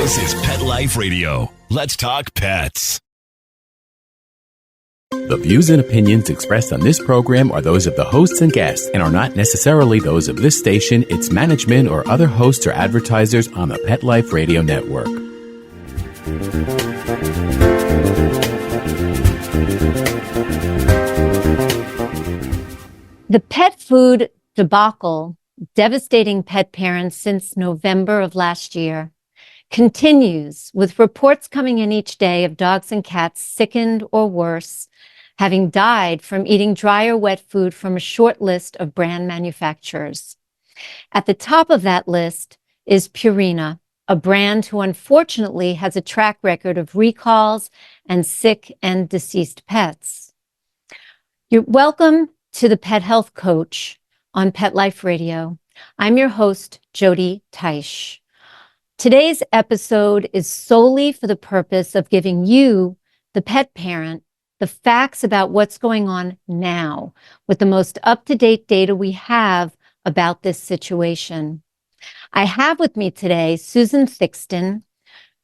This is Pet Life Radio. Let's talk pets. The views and opinions expressed on this program are those of the hosts and guests and are not necessarily those of this station, its management, or other hosts or advertisers on the Pet Life Radio Network. The pet food debacle, devastating pet parents since November of last year, continues with reports coming in each day of dogs and cats sickened or worse, having died from eating dry or wet food from a short list of brand manufacturers. At the top of that list is Purina, a brand who unfortunately has a track record of recalls and sick and deceased pets. You're welcome to the Pet Health Coach on Pet Life Radio. I'm your host, Jody Teisch. Today's episode is solely for the purpose of giving you, the pet parent, the facts about what's going on now with the most up-to-date data we have about this situation. I have with me today Susan Thixton,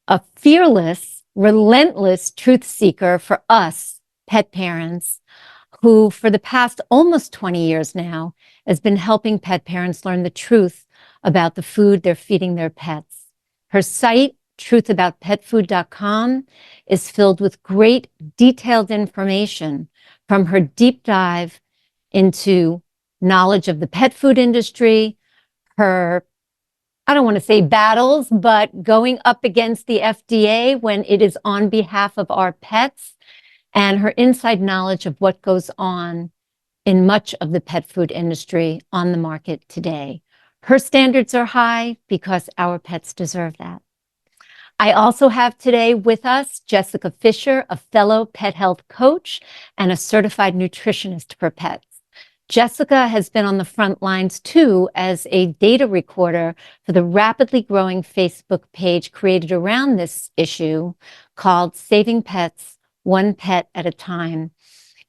a fearless, relentless truth seeker for us pet parents, who for the past almost 20 years now has been helping pet parents learn the truth about the food they're feeding their pets. Her site, truthaboutpetfood.com, is filled with great detailed information from her deep dive into knowledge of the pet food industry, her, I don't want to say battles, but going up against the FDA when it is on behalf of our pets, and her inside knowledge of what goes on in much of the pet food industry on the market today. Her standards are high because our pets deserve that. I also have today with us Jessica Fisher, a fellow pet health coach and a certified nutritionist for pets. Jessica has been on the front lines too as a data recorder for the rapidly growing Facebook page created around this issue called Saving Pets, One Pet at a Time.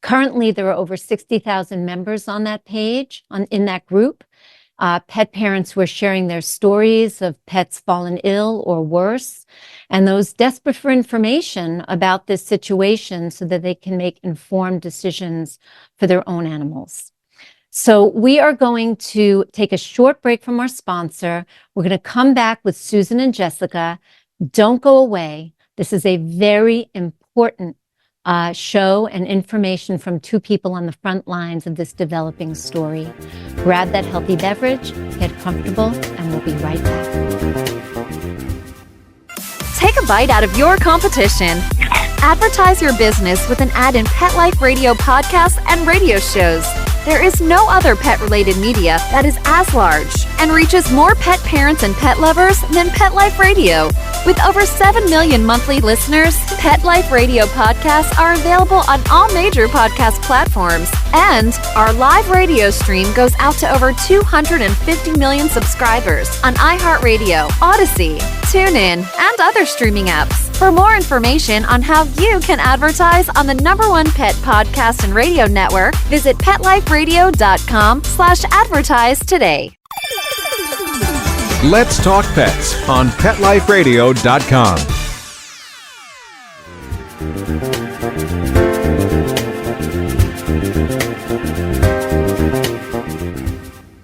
Currently, there are over 60,000 members on that page, in that group. Pet parents who are sharing their stories of pets fallen ill or worse, and those desperate for information about this situation so that they can make informed decisions for their own animals. So we are going to take a short break from our sponsor. We're going to come back with Susan and Jessica. Don't go away. This is a very important show and information from two people on the front lines of this developing story. Grab that healthy beverage, get comfortable, and we'll be right back. Take a bite out of your competition. Advertise your business with an ad in Pet Life Radio podcasts and radio shows. There is no other pet-related media that is as large and reaches more pet parents and pet lovers than Pet Life Radio. With over 7 million monthly listeners, Pet Life Radio podcasts are available on all major podcast platforms, and our live radio stream goes out to over 250 million subscribers on iHeartRadio, Odyssey, TuneIn, and other streaming apps. For more information on how you can advertise on the #1 pet podcast and radio network, visit PetLifeRadio.com/advertise today. Let's Talk Pets on PetLifeRadio.com.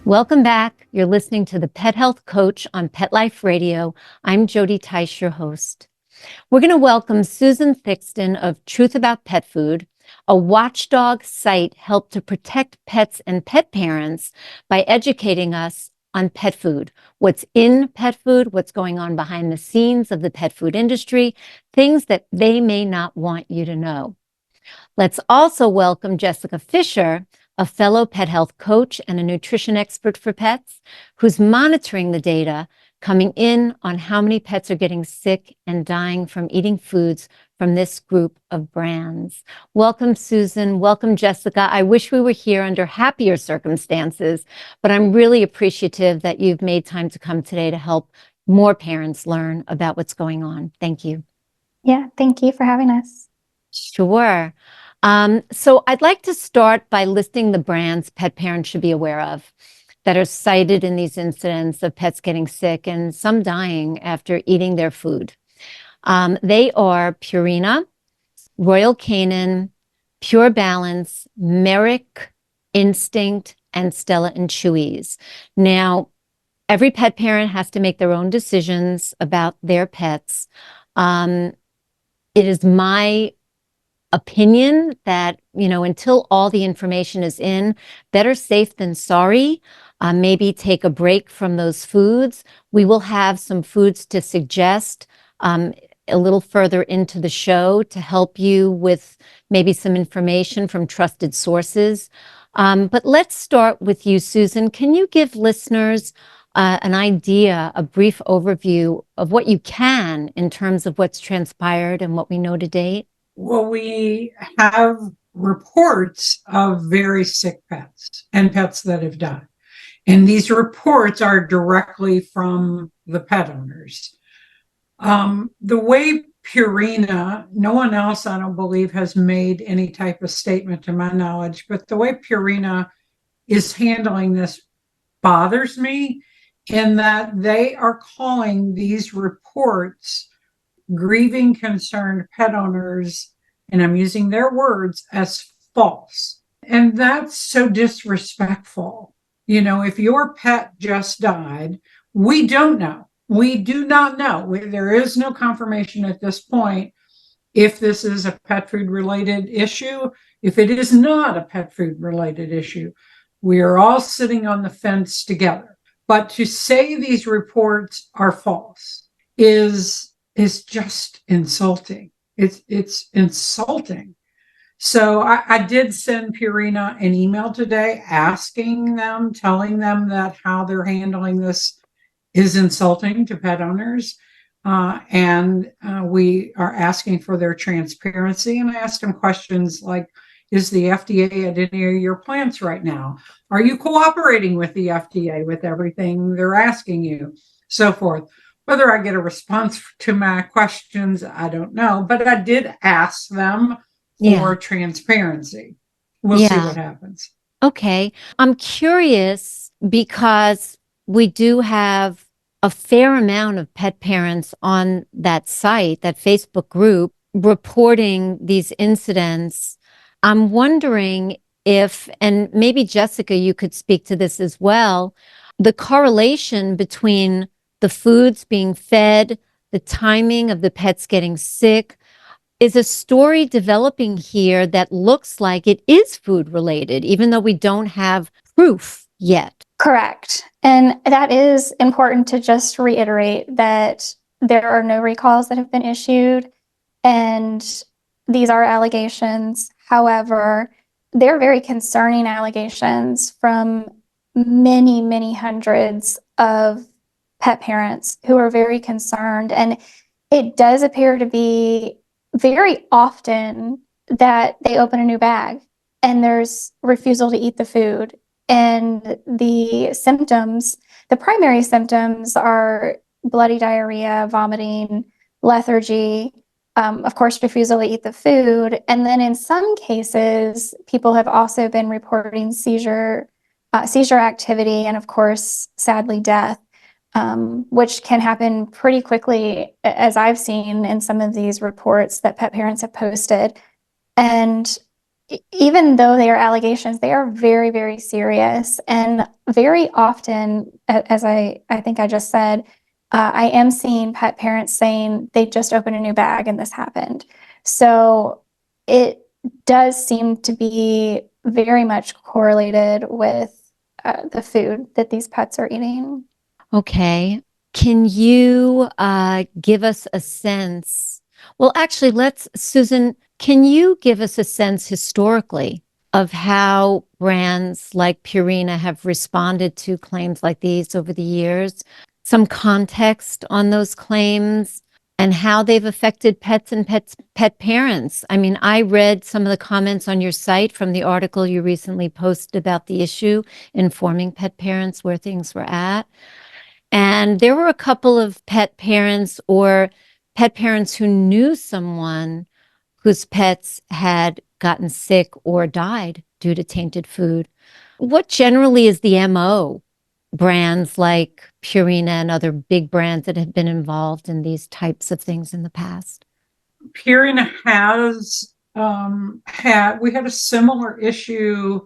Welcome back. You're listening to the Pet Health Coach on Pet Life Radio. I'm Jody Teisch, your host. We're going to welcome Susan Thixton of Truth About Pet Food, a watchdog site helped to protect pets and pet parents by educating us on pet food, what's in pet food, what's going on behind the scenes of the pet food industry, things that they may not want you to know. Let's also welcome Jessica Fisher, a fellow pet health coach and a nutrition expert for pets, who's monitoring the data coming in on how many pets are getting sick and dying from eating foods from this group of brands. Welcome, Susan. Welcome, Jessica. I wish we were here under happier circumstances, but I'm really appreciative that you've made time to come today to help more parents learn about what's going on. Thank you. Yeah, thank you for having us. Sure. So I'd like to start by listing the brands pet parents should be aware of that are cited in these incidents of pets getting sick and some dying after eating their food. They are Purina, Royal Canin, Pure Balance, Merrick, Instinct, and Stella and Chewy's. Now, every pet parent has to make their own decisions about their pets. It is my opinion that, until all the information is in, better safe than sorry. Maybe take a break from those foods. We will have some foods to suggest a little further into the show to help you with maybe some information from trusted sources. But let's start with you, Susan. Can you give listeners an idea, a brief overview of what you can in terms of what's transpired and what we know to date? Well, we have reports of very sick pets and pets that have died. And these reports are directly from the pet owners. The way Purina, no one else, I don't believe, has made any type of statement to my knowledge, but the way Purina is handling this bothers me in that they are calling these reports grieving, concerned pet owners, and I'm using their words, as false. And that's so disrespectful. If your pet just died, we don't know. We do not know. There is no confirmation at this point if this is a pet food related issue, if it is not a pet food related issue. We are all sitting on the fence together. But to say these reports are false is just insulting. It's insulting. So I did send Purina an email today asking them, telling them that how they're handling this is insulting to pet owners. And we are asking for their transparency. And I asked them questions like, is the FDA at any of your plants right now? Are you cooperating with the FDA with everything they're asking you? So forth. Whether I get a response to my questions, I don't know. But I did ask them for transparency. We'll see what happens. Okay. I'm curious because we do have a fair amount of pet parents on that site, that Facebook group, reporting these incidents. I'm wondering if, and maybe Jessica, you could speak to this as well, the correlation between the foods being fed, the timing of the pets getting sick. Is a story developing here that looks like it is food related, even though we don't have proof yet? Correct. And that is important to just reiterate that there are no recalls that have been issued, and these are allegations. However, they're very concerning allegations from many, many hundreds of pet parents who are very concerned. And it does appear to be very often that they open a new bag and there's refusal to eat the food. And the symptoms, the primary symptoms are bloody diarrhea, vomiting, lethargy, of course, refusal to eat the food. And then in some cases, people have also been reporting seizure activity, and of course, sadly, death, which can happen pretty quickly, as I've seen in some of these reports that pet parents have posted. And even though they are allegations, they are very, very serious. And very often, as I think I just said, I am seeing pet parents saying they just opened a new bag and this happened. So it does seem to be very much correlated with the food that these pets are eating. Okay. Can you give us a sense? Well, actually, Susan, can you give us a sense historically of how brands like Purina have responded to claims like these over the years? Some context on those claims and how they've affected pets and pet parents. I mean, I read some of the comments on your site from the article you recently posted about the issue, informing pet parents where things were at. And there were a couple of pet parents or pet parents who knew someone whose pets had gotten sick or died due to tainted food. What generally is the MO? Brands like Purina and other big brands that have been involved in these types of things in the past? Purina has we had a similar issue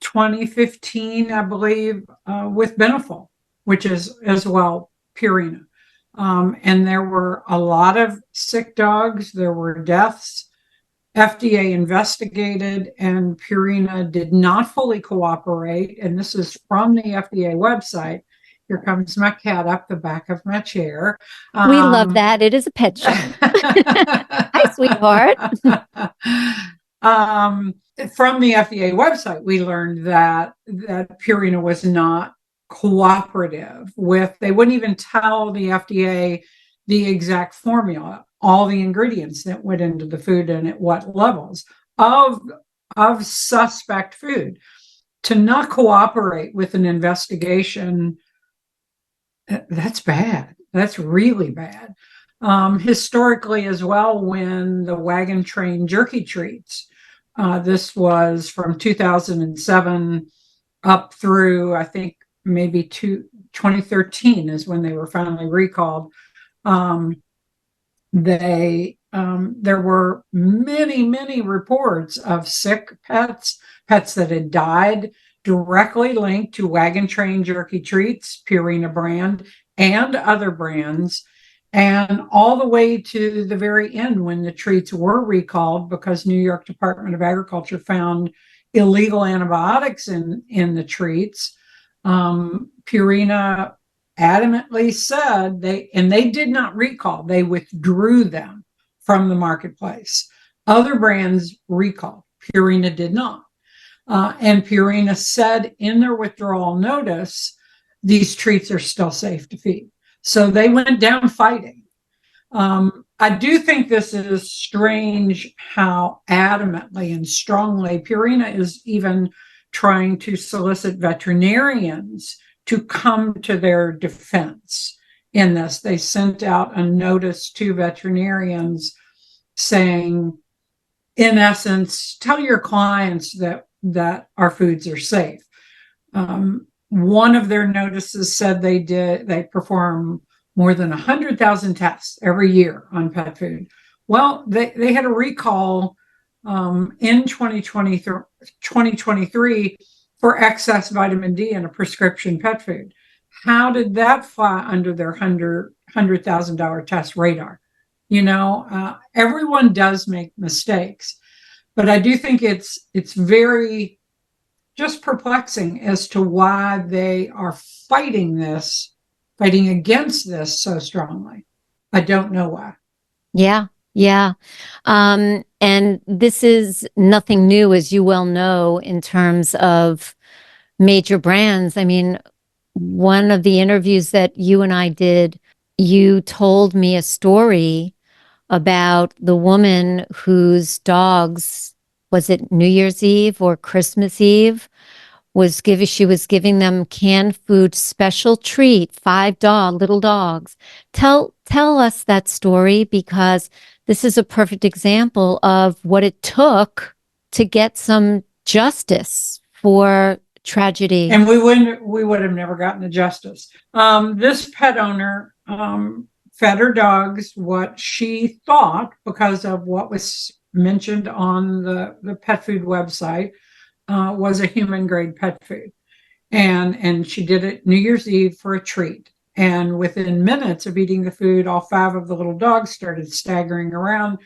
2015, I believe, with Beneful, which is as well Purina. And there were a lot of sick dogs. There were deaths. FDA investigated, and Purina did not fully cooperate. And this is from the FDA website. Here comes my cat up the back of my chair. We love that. It is a pet show. Hi, sweetheart. From the FDA website, we learned that Purina was not cooperative with, they wouldn't even tell the FDA the exact formula, all the ingredients that went into the food and at what levels of suspect food. To not cooperate with an investigation, that's bad. That's really bad. Historically as well, when the wagon train jerky treats, this was from 2007 up through, I think, maybe 2013 is when they were finally recalled. There were many reports of sick pets that had died, directly linked to wagon train jerky treats, Purina brand, and other brands, and all the way to the very end when the treats were recalled because New York Department of Agriculture found illegal antibiotics in the treats. Purina adamantly said they did not recall, they withdrew them from the marketplace. Other brands recalled, Purina did not. And Purina said in their withdrawal notice, these treats are still safe to feed. So they went down fighting. I do think this is strange how adamantly and strongly Purina is even trying to solicit veterinarians to come to their defense in this. They sent out a notice to veterinarians saying, in essence, tell your clients that our foods are safe. One of their notices said they perform more than 100,000 tests every year on pet food. Well, they had a recall in 2023 for excess vitamin D in a prescription pet food. How did that fly under their $100,000 test radar? Everyone does make mistakes, but I do think it's very just perplexing as to why they are fighting against this so strongly. I don't know why. Yeah. And this is nothing new, as you well know, in terms of major brands. I mean, one of the interviews that you and I did, you told me a story about the woman whose dogs, was it New Year's Eve or Christmas Eve, she was giving them canned food special treat, 5 little dogs. Tell us that story, because this is a perfect example of what it took to get some justice for tragedy. And we would have never gotten the justice. This pet owner fed her dogs what she thought, because of what was mentioned on the pet food website, was a human grade pet food. And she did it New Year's Eve for a treat. And within minutes of eating the food, all 5 of the little dogs started staggering around,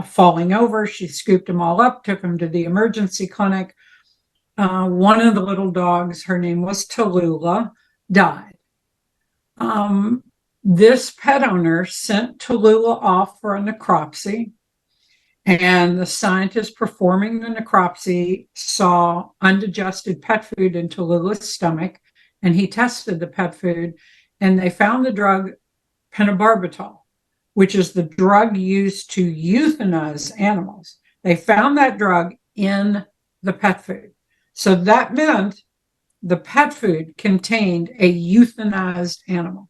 falling over. She scooped them all up, took them to the emergency clinic. One of the little dogs, her name was Tallulah, died. This pet owner sent Tallulah off for a necropsy. And the scientist performing the necropsy saw undigested pet food in Tallulah's stomach, and he tested the pet food, and they found the drug pentobarbital, which is the drug used to euthanize animals. They found that drug in the pet food. So that meant the pet food contained a euthanized animal.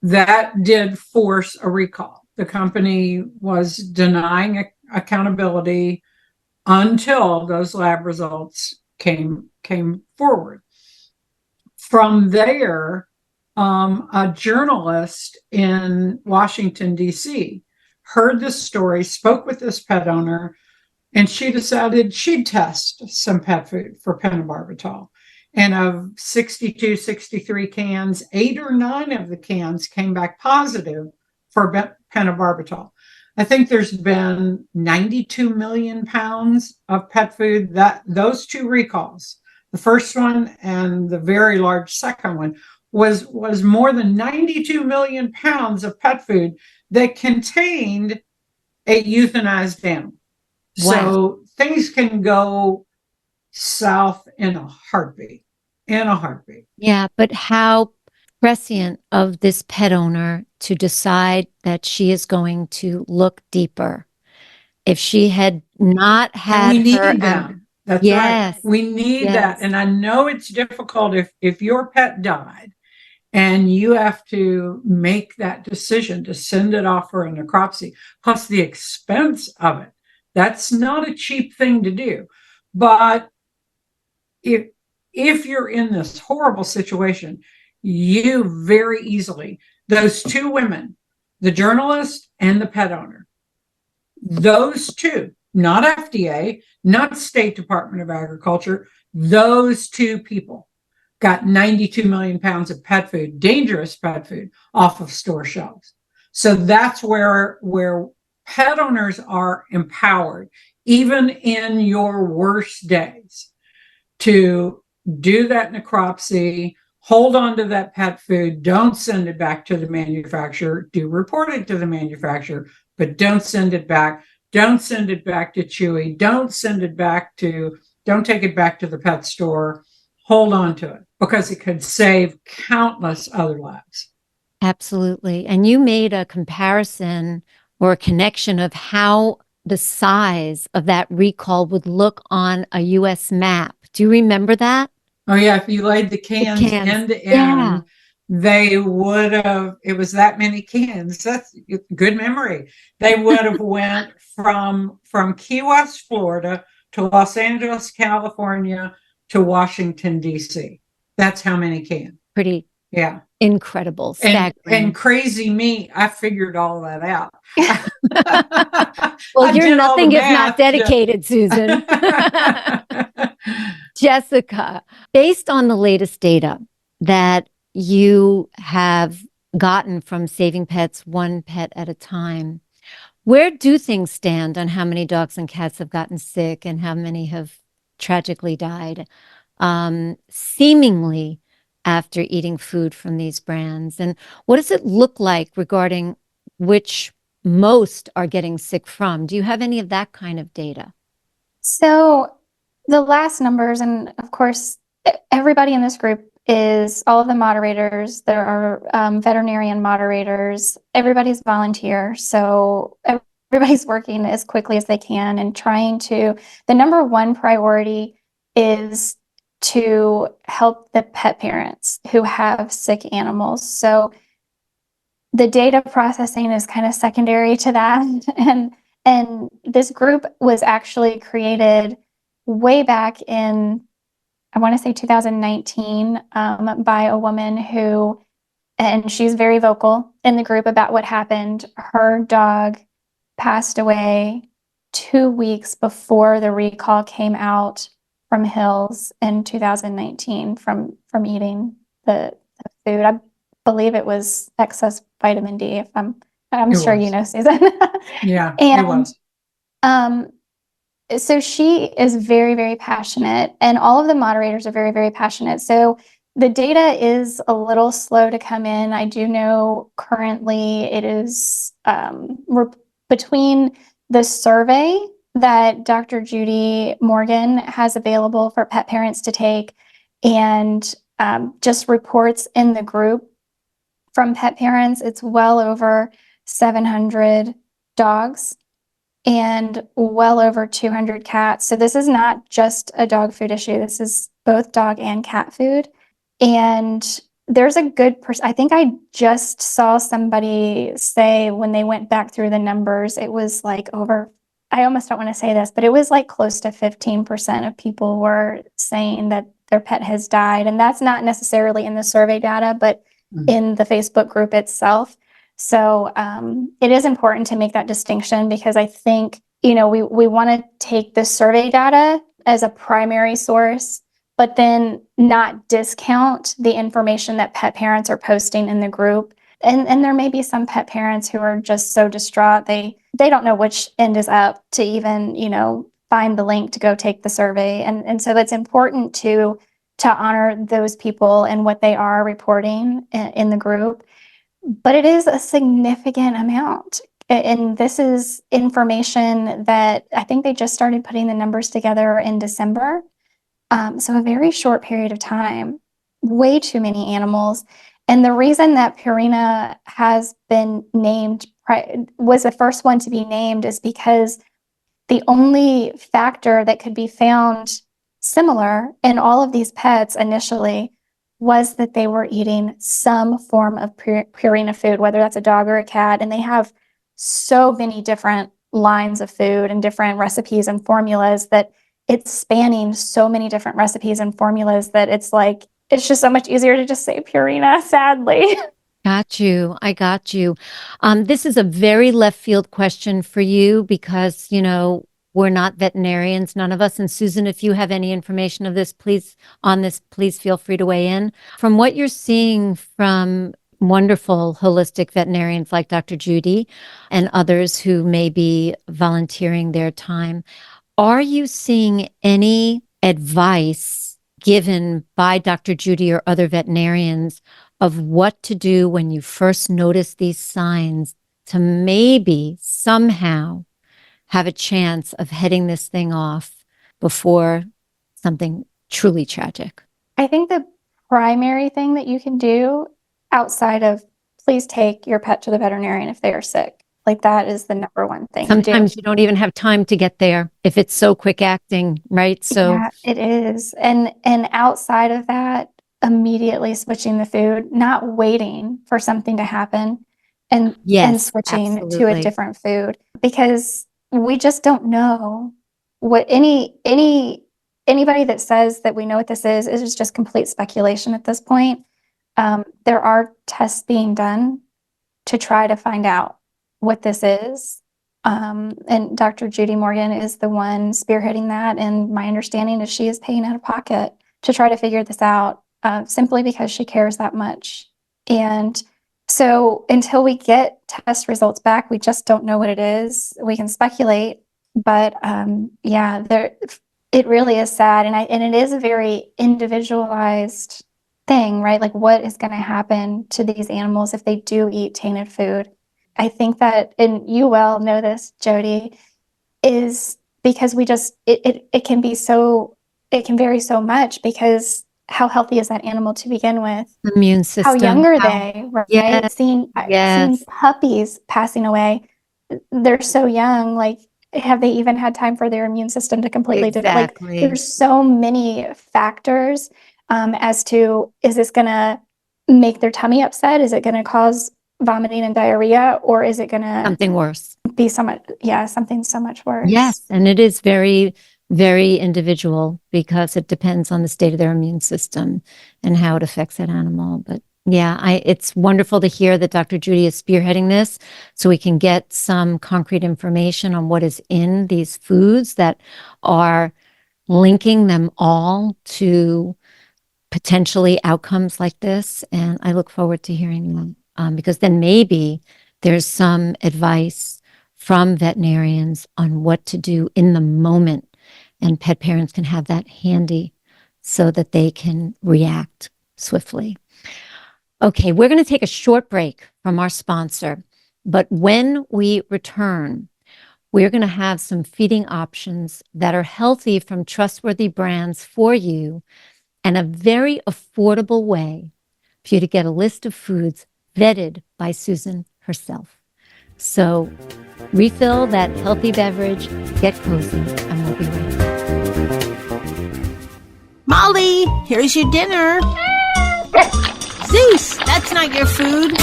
That did force a recall. The company was denying accountability until those lab results came forward. From there, a journalist in Washington, D.C., heard this story, spoke with this pet owner, and she decided she'd test some pet food for pentobarbital. And of 62, 63 cans, 8 or 9 of the cans came back positive for pentobarbital. I think there's been 92 million pounds of pet food. That those 2 recalls, the first one and the very large second one, was more than 92 million pounds of pet food that contained a euthanized animal. Wow. So things can go south in a heartbeat. Yeah, but how prescient of this pet owner to decide that she is going to look deeper. If she had not had and we her, need that. That's yes, right. We need yes. that. And I know it's difficult if your pet died and you have to make that decision to send it off for a necropsy, plus the expense of it. That's not a cheap thing to do. But if you're in this horrible situation, you very easily, those 2 women, the journalist and the pet owner, those 2, not FDA, not State Department of Agriculture, those 2 people got 92 million pounds of pet food, dangerous pet food, off of store shelves. So that's where pet owners are empowered, even in your worst days, to do that necropsy, hold on to that pet food, don't send it back to the manufacturer, do report it to the manufacturer, but don't send it back. Don't send it back to Chewy. Don't take it back to the pet store. Hold on to it because it could save countless other lives. Absolutely. And you made a comparison or a connection of how the size of that recall would look on a U.S. map. Do you remember that? Oh, yeah. If you laid the cans end to end, they would have, it was that many cans. That's good memory. They would have went from Key West, Florida to Los Angeles, California to Washington, D.C. That's how many cans. Pretty incredible. And crazy me, I figured all that out. Well, you're nothing if not dedicated, Susan. Jessica, based on the latest data that you have gotten from Saving Pets one pet at a time, where do things stand on how many dogs and cats have gotten sick and how many have tragically died, seemingly after eating food from these brands? And what does it look like regarding which most are getting sick from? Do you have any of that kind of data? So the last numbers, and of course, everybody in this group is all of the moderators. There are veterinarian moderators. Everybody's volunteer. So everybody's working as quickly as they can and trying to, the number one priority is to help the pet parents who have sick animals. So the data processing is kind of secondary to that. And this group was actually created way back in, I want to say 2019, by a woman who, and she's very vocal in the group about what happened. Her dog passed away 2 weeks before the recall came out from Hills in 2019 from eating the food. I believe it was excess vitamin D. If I'm sure you know, Susan. Yeah, and, it was. So she is very, very passionate, and all of the moderators are very, very passionate. So the data is a little slow to come in. I do know currently it is between the survey that Dr. Judy Morgan has available for pet parents to take and just reports in the group from pet parents. It's well over 700 dogs and well over 200 cats. So this is not just a dog food issue. This is both dog and cat food. And there's a good I think I just saw somebody say when they went back through the numbers, it was like over, I almost don't want to say this, but it was like close to 15% of people were saying that their pet has died. And that's not necessarily in the survey data, but in the Facebook group itself. So it is important to make that distinction, because I think, we want to take the survey data as a primary source, but then not discount the information that pet parents are posting in the group. And there may be some pet parents who are just so distraught, they don't know which end is up to even, find the link to go take the survey. And so it's important to honor those people and what they are reporting in the group. But it is a significant amount. And this is information that I think they just started putting the numbers together in December. So a very short period of time, way too many animals. And the reason that Purina has been named, was the first one to be named, is because the only factor that could be found similar in all of these pets initially was that they were eating some form of Purina food, whether that's a dog or a cat. And they have so many different lines of food and different recipes and formulas that it's spanning so many different recipes and formulas that it's just so much easier to just say Purina, sadly. Got you. I got you. This is a very left field question for you because, we're not veterinarians, none of us. And Susan, if you have any information of this, please feel free to weigh in. From what you're seeing from wonderful holistic veterinarians like Dr. Judy and others who may be volunteering their time, are you seeing any advice given by Dr. Judy or other veterinarians of what to do when you first notice these signs to maybe somehow have a chance of heading this thing off before something truly tragic? I think the primary thing that you can do, outside of please take your pet to the veterinarian if they are sick, that is the number one thing. Sometimes you don't even have time to get there if it's so quick acting, right? So yeah, it is. And outside of that, immediately switching the food, not waiting for something to happen and switching absolutely. to a different food, because we just don't know what anybody that says that we know what this is just complete speculation at this point. There are tests being done to try to find out what this is. And Dr. Judy Morgan is the one spearheading that. And my understanding is she is paying out of pocket to try to figure this out, simply because she cares that much. And so until we get test results back, we just don't know what it is. We can speculate, but it really is sad. And it is a very individualized thing, right? What is going to happen to these animals if they do eat tainted food? I think that, and you well know this, Jody, is because it can vary so much, because how healthy is that animal to begin with? Immune system. How young are they? Right? Yes. Seeing puppies passing away, they're so young. Have they even had time for their immune system to completely develop? There's so many factors as to, is this going to make their tummy upset? Is it going to cause vomiting and diarrhea, or is it going to something worse? Something so much worse. Yes, and it is very, very individual, because it depends on the state of their immune system and how it affects that animal. But it's wonderful to hear that Dr. Judy is spearheading this, so we can get some concrete information on what is in these foods that are linking them all to potentially outcomes like this. And I look forward to hearing them. Because then maybe there's some advice from veterinarians on what to do in the moment, and pet parents can have that handy so that they can react swiftly. Okay, we're going to take a short break from our sponsor, but when we return, we're going to have some feeding options that are healthy from trustworthy brands for you, and a very affordable way for you to get a list of foods vetted by Susan herself. So refill that healthy beverage, get cozy, and we'll be right back. Molly, here's your dinner. Zeus, that's not your food.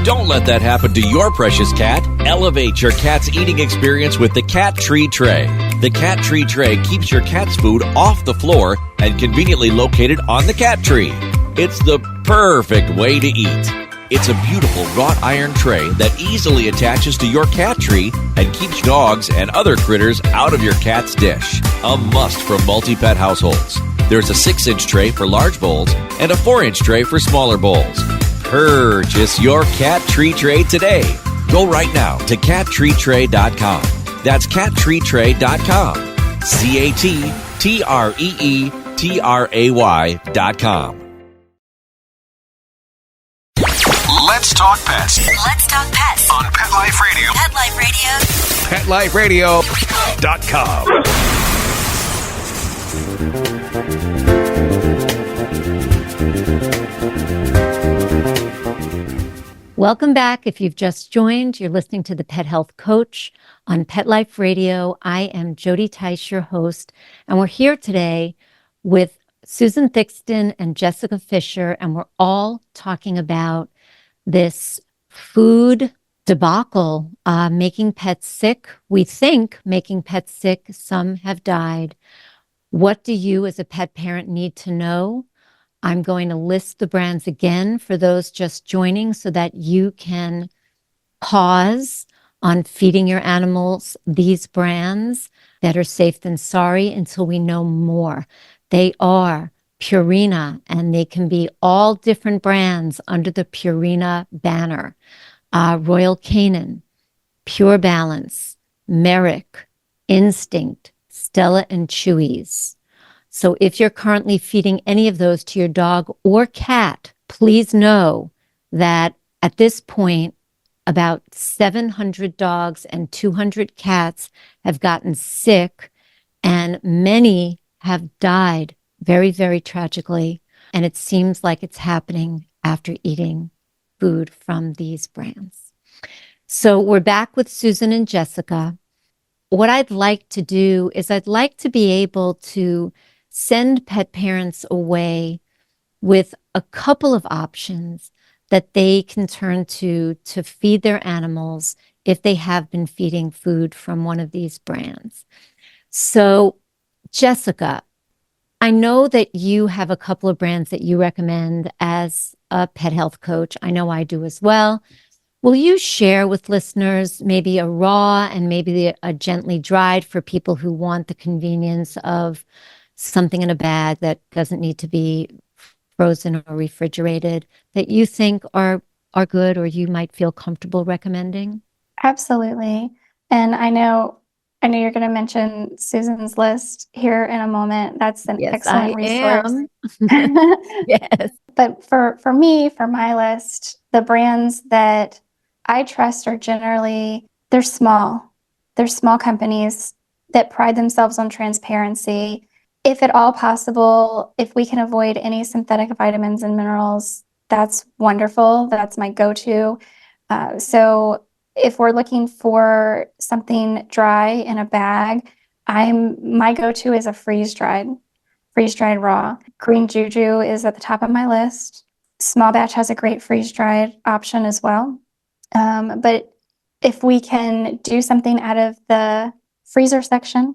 Don't let that happen to your precious cat. Elevate your cat's eating experience with the Cat Tree Tray. The cat tree tray keeps your cat's food off the floor and conveniently located on the cat tree. It's the perfect way to eat. It's a beautiful wrought iron tray that easily attaches to your cat tree and keeps dogs and other critters out of your cat's dish. A must for multi-pet households. There's a 6-inch tray for large bowls and a 4-inch tray for smaller bowls. Purchase your cat tree tray today. Go right now to cattreetray.com. That's cattreetray.com. CATTREETRAY.com. Let's talk pets Let's talk pets on Pet Life Radio. Pet Life Radio. PetLifeRadio.com. Welcome back. If you've just joined, you're listening to the Pet Health Coach on Pet Life Radio. I am Jody Tice, your host, and we're here today with Susan Thixton and Jessica Fisher, and we're all talking about this food debacle, making pets sick. We think making pets sick. Some have died. What do you as a pet parent need to know? I'm going to list the brands again for those just joining so that you can pause on feeding your animals these brands. Better safe than sorry until we know more. They are Purina, and they can be all different brands under the Purina banner. Royal Canin, Pure Balance, Merrick, Instinct, Stella and Chewy's. So if you're currently feeding any of those to your dog or cat, please know that at this point, about 700 dogs and 200 cats have gotten sick, and many have died very, very tragically. And it seems like it's happening after eating food from these brands. So we're back with Susan and Jessica. What I'd like to do is I'd like to be able to send pet parents away with a couple of options that they can turn to feed their animals if they have been feeding food from one of these brands. So, Jessica, I know that you have a couple of brands that you recommend as a pet health coach. I know I do as well. Will you share with listeners maybe a raw and maybe a gently dried for people who want the convenience of something in a bag that doesn't need to be frozen or refrigerated that you think are good or you might feel comfortable recommending? Absolutely. And I know you're going to mention Susan's list here in a moment. That's an excellent resource. Yes. But for me, for my list, the brands that I trust are generally, they're small. They're small companies that pride themselves on transparency. If at all possible, if we can avoid any synthetic vitamins and minerals, that's wonderful. That's my go-to. So if we're looking for something dry in a bag, my go-to is a freeze-dried raw. Green Juju is at the top of my list. Small Batch has a great freeze-dried option as well. But if we can do something out of the freezer section,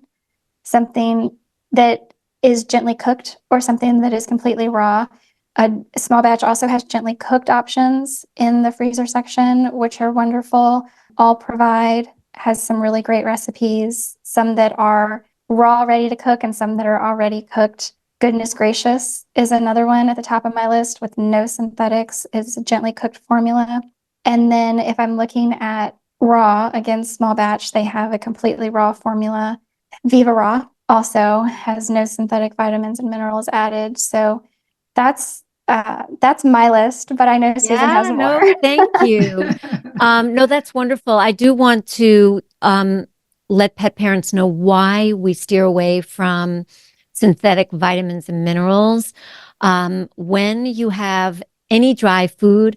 something that is gently cooked or something that is completely raw. A Small Batch also has gently cooked options in the freezer section, which are wonderful. All Provide has some really great recipes, some that are raw, ready to cook, and some that are already cooked. Goodness Gracious is another one at the top of my list with no synthetics. It's a gently cooked formula. And then if I'm looking at raw, again, Small Batch, they have a completely raw formula. Viva Raw also has no synthetic vitamins and minerals added. So that's my list, but I know Susan has more. No, thank you. No, that's wonderful. I do want to let pet parents know why we steer away from synthetic vitamins and minerals. When you have any dry food,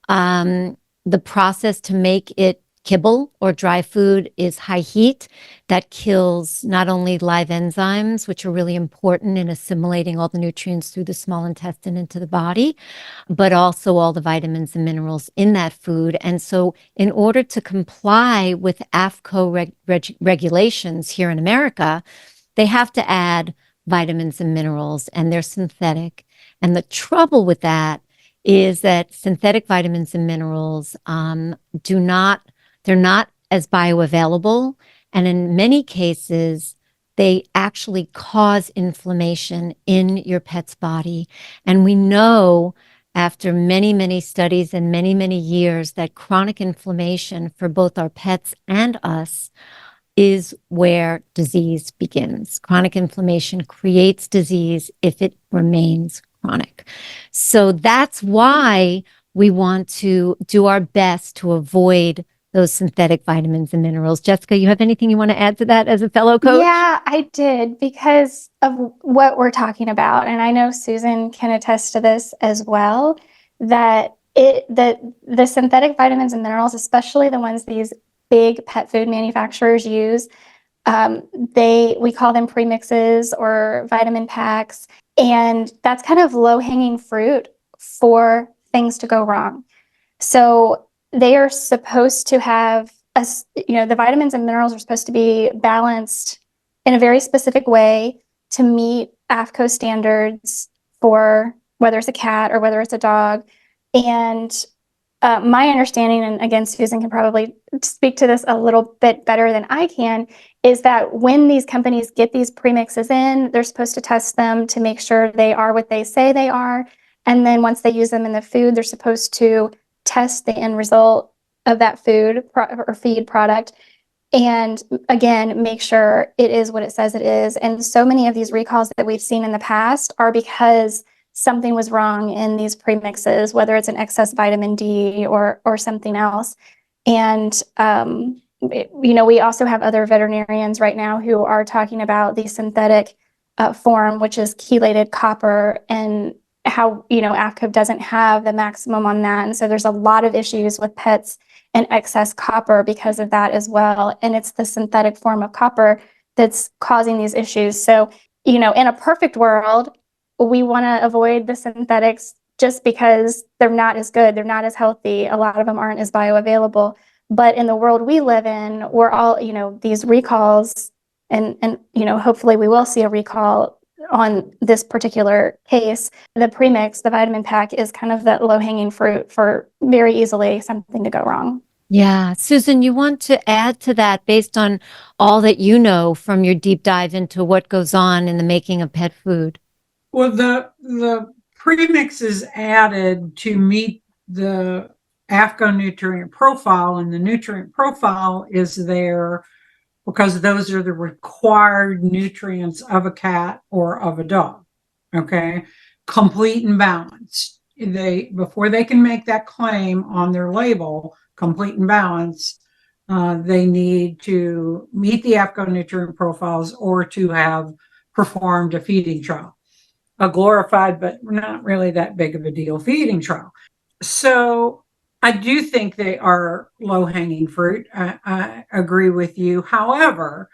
the process to make it kibble or dry food is high heat. That kills not only live enzymes, which are really important in assimilating all the nutrients through the small intestine into the body, but also all the vitamins and minerals in that food. And so in order to comply with AAFCO regulations here in America, they have to add vitamins and minerals, and they're synthetic. And the trouble with that is that synthetic vitamins and minerals they're not as bioavailable. And in many cases, they actually cause inflammation in your pet's body. And we know after many, many studies and many, many years that chronic inflammation for both our pets and us is where disease begins. Chronic inflammation creates disease if it remains chronic. So that's why we want to do our best to avoid those synthetic vitamins and minerals. Jessica, you have anything you want to add to that as a fellow coach? Yeah, I did, because of what we're talking about. And I know Susan can attest to this as well, that the synthetic vitamins and minerals, especially the ones these big pet food manufacturers use, we call them premixes or vitamin packs. And that's kind of low-hanging fruit for things to go wrong. So they are supposed to have, the vitamins and minerals are supposed to be balanced in a very specific way to meet AAFCO standards for whether it's a cat or whether it's a dog. And my understanding, and again, Susan can probably speak to this a little bit better than I can, is that when these companies get these premixes in, they're supposed to test them to make sure they are what they say they are. And then once they use them in the food, they're supposed to test the end result of that food or feed product. And again, make sure it is what it says it is. And so many of these recalls that we've seen in the past are because something was wrong in these premixes, whether it's an excess vitamin D or something else. And, we also have other veterinarians right now who are talking about the synthetic form, which is chelated copper, and how, AAFCO doesn't have the maximum on that. And so there's a lot of issues with pets and excess copper because of that as well. And it's the synthetic form of copper that's causing these issues. So, in a perfect world, we want to avoid the synthetics just because they're not as good. They're not as healthy. A lot of them aren't as bioavailable. But in the world we live in, we're all, these recalls, and hopefully we will see a recall on this particular case. The premix, the vitamin pack, is kind of that low-hanging fruit for very easily something to go wrong. Yeah. Susan, you want to add to that based on all that you know from your deep dive into what goes on in the making of pet food? Well, the premix is added to meet the AAFCO nutrient profile, and the nutrient profile is there because those are the required nutrients of a cat or of a dog. Okay, complete and balanced. Before they can make that claim on their label, complete and balanced, they need to meet the AAFCO nutrient profiles or to have performed a feeding trial, a glorified but not really that big of a deal feeding trial. So I do think they are low-hanging fruit. I agree with you. However,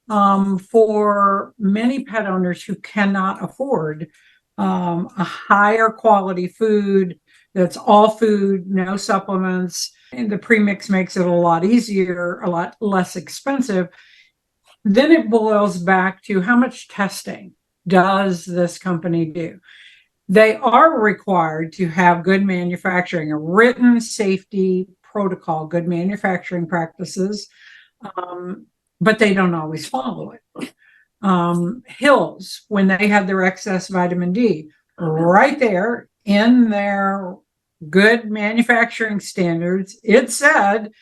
for many pet owners who cannot afford a higher quality food that's all food, no supplements, and the premix makes it a lot easier, a lot less expensive, then it boils back to how much testing does this company do? They are required to have good manufacturing, a written safety protocol, good manufacturing practices, but they don't always follow it. Hills, when they had their excess vitamin D, right there in their good manufacturing standards, it said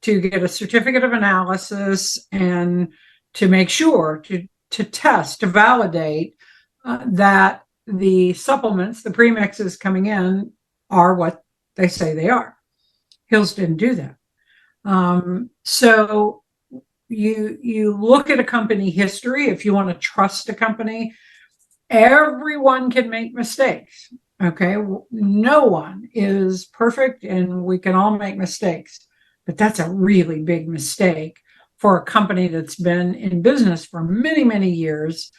to get a certificate of analysis and to make sure to test, to validate that the supplements, the premixes coming in, are what they say they are. Hills didn't do that. So you look at a company history. If you want to trust a company, everyone can make mistakes. Okay, no one is perfect, and we can all make mistakes. but that's a really big mistake for a company that's been in business for many, many years.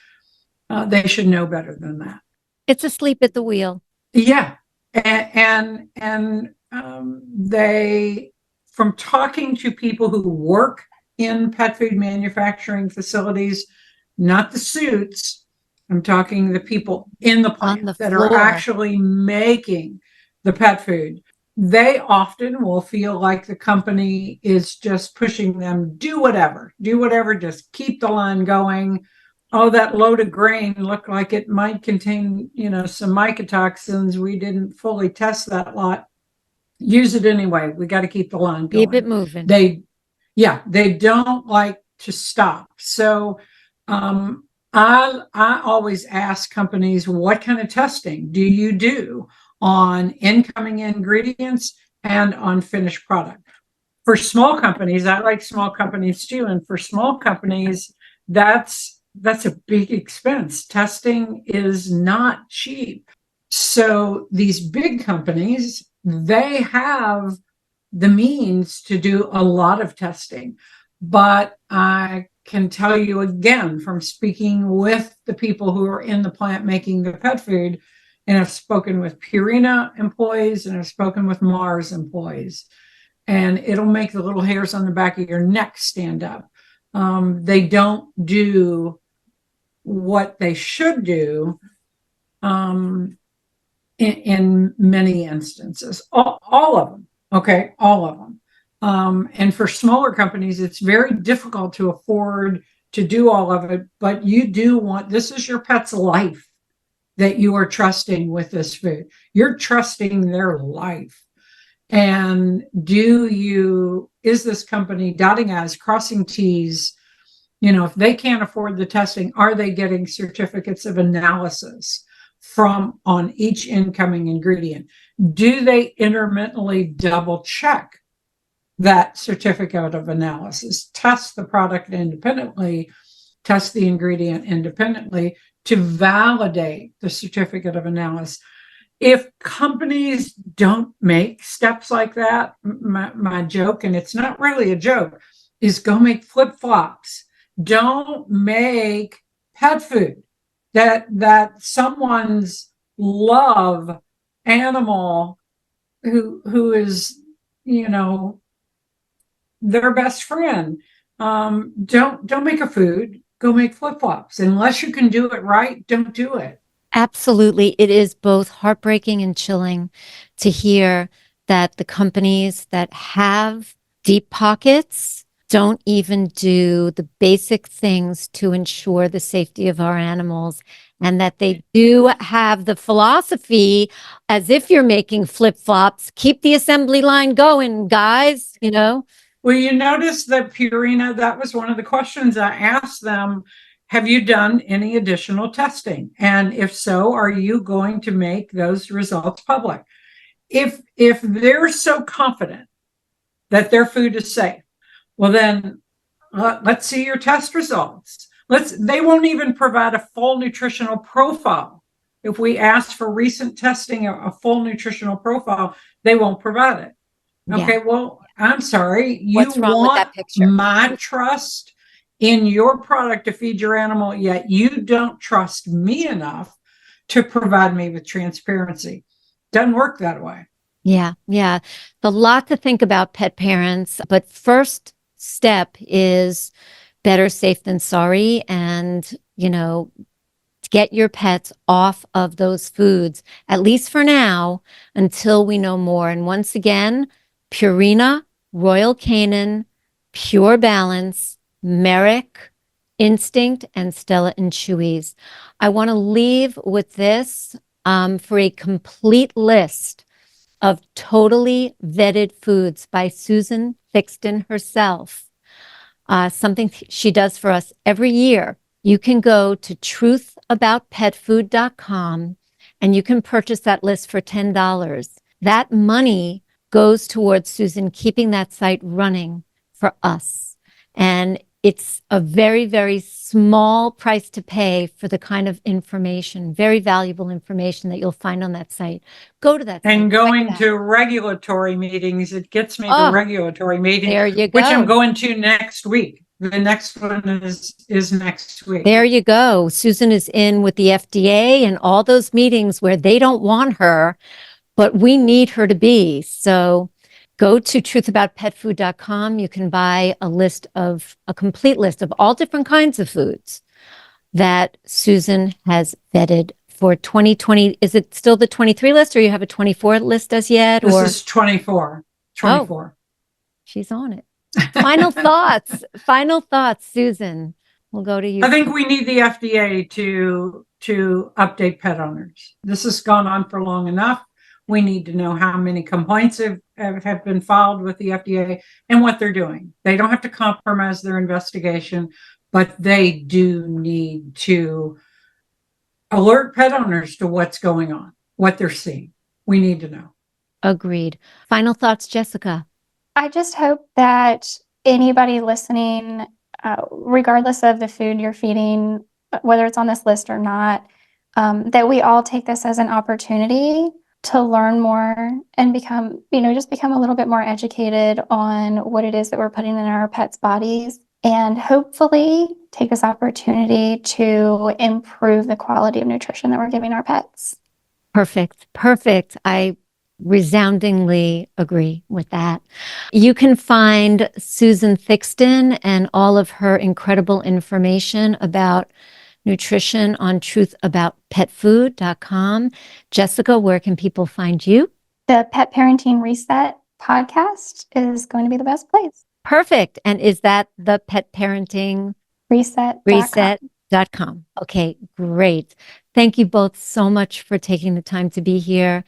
They should know better than that. It's asleep at the wheel. Yeah. And they, from talking to people who work in pet food manufacturing facilities, not the suits, I'm talking the people in the plant that are actually making the pet food. They often will feel like the company is just pushing them, do whatever, just keep the line going. Oh, that load of grain looked like it might contain, some mycotoxins. We didn't fully test that lot. Use it anyway. We got to keep the line going. Keep it moving. They don't like to stop. So I always ask companies, what kind of testing do you do on incoming ingredients and on finished product? For small companies, I like small companies too. And for small companies, that's a big expense. Testing is not cheap. So these big companies, they have the means to do a lot of testing. But I can tell you again, from speaking with the people who are in the plant making the pet food, and I've spoken with Purina employees and I've spoken with Mars employees, and it'll make the little hairs on the back of your neck stand up. They don't do what they should do in many instances, all of them. Okay, all of them. And for smaller companies, it's very difficult to afford to do all of it, but you do want, this is your pet's life that you are trusting with this food. You're trusting their life. And is this company dotting I's, crossing T's? If they can't afford the testing, are they getting certificates of analysis on each incoming ingredient? Do they intermittently double check that certificate of analysis, test the product independently, test the ingredient independently to validate the certificate of analysis? If companies don't make steps like that, my joke, and it's not really a joke, is go make flip-flops. Don't make pet food that someone's love animal who is, their best friend. Don't make a food. Go make flip-flops. Unless you can do it right, don't do it. Absolutely. It is both heartbreaking and chilling to hear that the companies that have deep pockets don't even do the basic things to ensure the safety of our animals, and that they do have the philosophy, as if you're making flip-flops, keep the assembly line going, guys, Well, you notice that Purina, that was one of the questions I asked them. Have you done any additional testing? And if so, are you going to make those results public? If they're so confident that their food is safe, well, then let's see your test results. They won't even provide a full nutritional profile. If we ask for recent testing, a full nutritional profile, they won't provide it. Okay, well, I'm sorry. You want my trust in your product to feed your animal, yet you don't trust me enough to provide me with transparency. Doesn't work that way. Yeah. A lot to think about, pet parents, but first step is better safe than sorry. And, get your pets off of those foods, at least for now, until we know more. And once again, Purina, Royal Canin, Pure Balance, Merrick, Instinct, and Stella and Chewy's. I want to leave with this for a complete list of totally vetted foods by Susan Thixton herself. Something she does for us every year. You can go to truthaboutpetfood.com and you can purchase that list for $10. That money goes towards Susan keeping that site running for us. And it's a very, very small price to pay for the kind of information, very valuable information that you'll find on that site. Go to that site. And going to regulatory meetings, it gets me to Oh, regulatory meetings, there you which I'm go. going to next week. The next one is next week. There you go. Susan is in with the FDA and all those meetings where they don't want her, but we need her to be. So go to truthaboutpetfood.com. You can buy a complete list of all different kinds of foods that Susan has vetted for 2020. Is it still the 23 list, or you have a 24 list as yet? This is 24. 24. Oh, she's on it. Final thoughts, Susan. We'll go to you. I think we need the FDA to update pet owners. This has gone on for long enough. We need to know how many complaints have been filed with the FDA and what they're doing. They don't have to compromise their investigation, but they do need to alert pet owners to what's going on, what they're seeing. We need to know. Agreed. Final thoughts, Jessica. I just hope that anybody listening, regardless of the food you're feeding, whether it's on this list or not, that we all take this as an opportunity to learn more and become a little bit more educated on what it is that we're putting in our pets' bodies, and hopefully take this opportunity to improve the quality of nutrition that we're giving our pets. Perfect. I resoundingly agree with that. You can find Susan Thixton and all of her incredible information about nutrition on truthaboutpetfood.com. Jessica, where can people find you? The Pet Parenting Reset podcast is going to be the best place. Perfect. And is that the Pet Parenting Reset.com? Okay, great. Thank you both so much for taking the time to be here.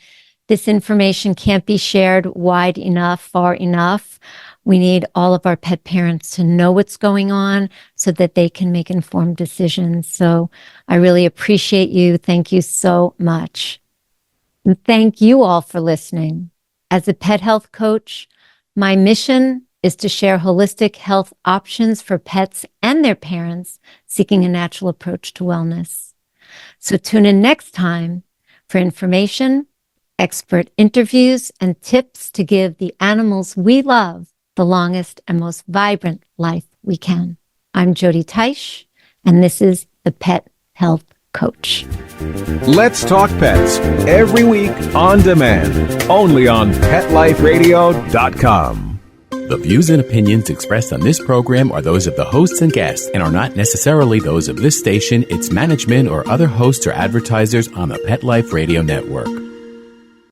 This information can't be shared wide enough, far enough. We need all of our pet parents to know what's going on so that they can make informed decisions. So I really appreciate you. Thank you so much. And thank you all for listening. As a pet health coach, my mission is to share holistic health options for pets and their parents seeking a natural approach to wellness. So tune in next time for information, expert interviews, and tips to give the animals we love the longest and most vibrant life we can. I'm Jody Teich, and this is the Pet Health Coach. Let's Talk Pets, every week on demand, only on PetLifeRadio.com. The views and opinions expressed on this program are those of the hosts and guests and are not necessarily those of this station, its management, or other hosts or advertisers on the Pet Life Radio Network.